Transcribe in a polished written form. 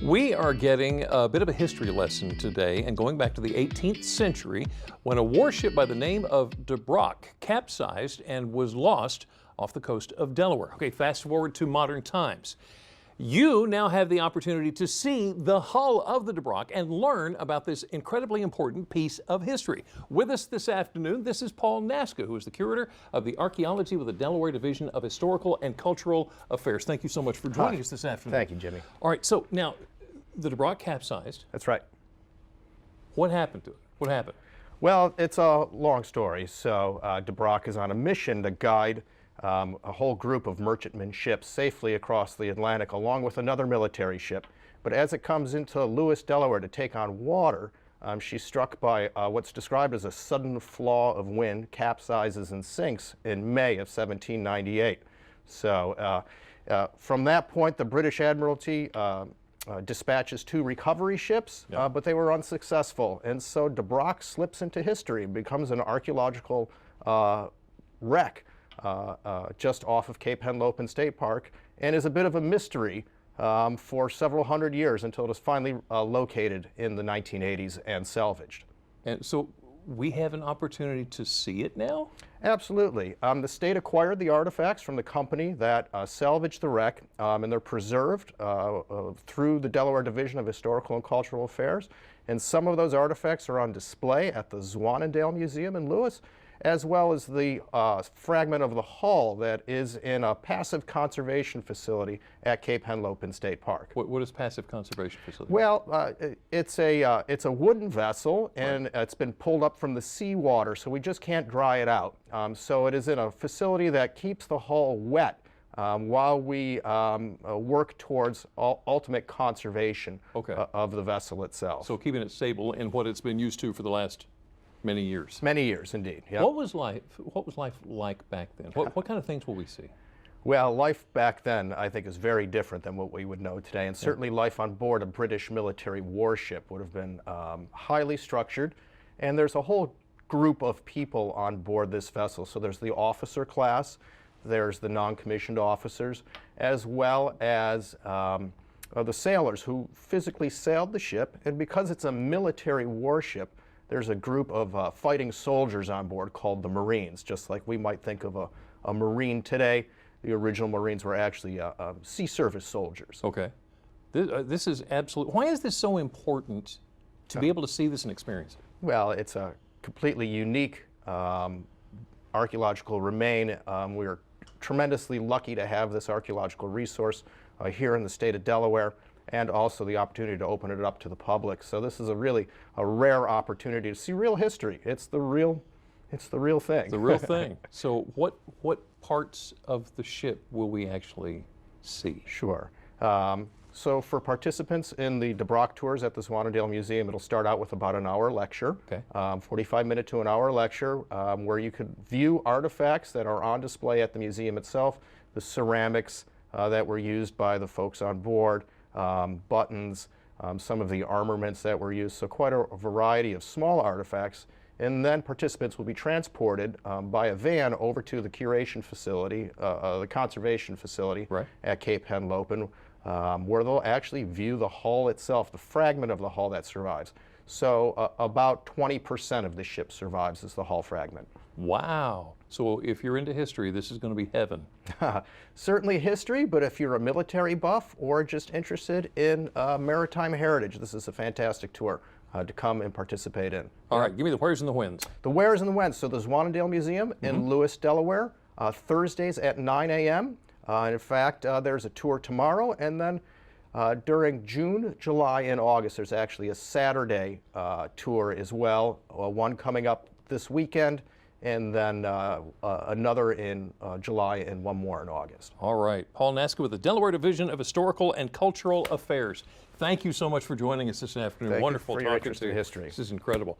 We are getting a bit of a history lesson today and going back to the 18th century when a warship by the name of DeBraak capsized and was lost off the coast of Delaware. Okay, fast forward to modern times. You now have the opportunity to see the hull of the DeBraak and learn about this incredibly important piece of history. With us this afternoon, this is Paul Naska, who is the curator of the archaeology with the Delaware Division of Historical and Cultural Affairs. Thank you so much for joining us this afternoon. Thank you, Jimmy. All right, so now the DeBraak capsized. That's right. What happened to it? What happened? Well, it's a long story. So DeBraak is on a mission to guide a whole group of merchantman ships safely across the Atlantic along with another military ship. But as it comes into Lewes, Delaware to take on water, she's struck by what's described as a sudden flaw of wind, capsizes and sinks in May of 1798. So from that point, the British Admiralty dispatches two recovery ships, but they were unsuccessful. And so DeBraak slips into history and becomes an archaeological wreck just off of Cape Henlopen State Park, and is a bit of a mystery for several hundred years until it was finally located in the 1980s and salvaged. And so we have an opportunity to see it now? Absolutely. The state acquired the artifacts from the company that salvaged the wreck, and they're preserved through the Delaware Division of Historical and Cultural Affairs. And some of those artifacts are on display at the Zwaanendael Museum in Lewes, as well as the fragment of the hull that is in a passive conservation facility at Cape Henlopen State Park. What is passive conservation facility? Well, it's a wooden vessel, and it's been pulled up from the seawater, so we just can't dry it out. So it is in a facility that keeps the hull wet while we work towards ultimate conservation of the vessel itself. So keeping it stable in what it's been used to for the last many years. Many years, indeed. Yep. What was life like back then? What kind of things will we see? Well, life back then, I think, is very different than what we would know today, and certainly life on board a British military warship would have been highly structured, and there's a whole group of people on board this vessel. So there's the officer class, there's the non-commissioned officers, as well as the sailors who physically sailed the ship, and because it's a military warship, there's a group of fighting soldiers on board called the Marines, just like we might think of a Marine today. The original Marines were actually sea service soldiers. Okay. This is absolutely, why is this so important to be able to see this and experience it? Well, it's a completely unique archaeological remain. We're tremendously lucky to have this archaeological resource here in the state of Delaware, and also the opportunity to open it up to the public. So this is a really rare opportunity to see real history. It's the real thing. The real thing. So what parts of the ship will we actually see? Sure. So for participants in the DeBraak tours at the Zwaanendael Museum, it'll start out with about an hour lecture, 45-minute to an hour lecture, where you could view artifacts that are on display at the museum itself, the ceramics that were used by the folks on board, buttons, some of the armaments that were used, so quite a variety of small artifacts. And then participants will be transported by a van over to the curation facility, the conservation facility at Cape Henlopen, where they'll actually view the hull itself, the fragment of the hull that survives. So about 20% of the ship survives as the hull fragment. Wow. So if you're into history, this is going to be heaven. Certainly history, but if you're a military buff or just interested in maritime heritage, this is a fantastic tour to come and participate in. All right, give me the wheres and the whens. The wheres and the whens. So the Zwaanendael Museum in Lewes, Delaware, Thursdays at 9 a.m. In fact, there's a tour tomorrow, and then during June, July, and August, there's actually a Saturday tour as well, one coming up this weekend, and then another in July and one more in August. All right. Paul Naska with the Delaware Division of Historical and Cultural Affairs. Thank you so much for joining us this afternoon. Thank Wonderful you for your talking interest to you. in history. This is incredible.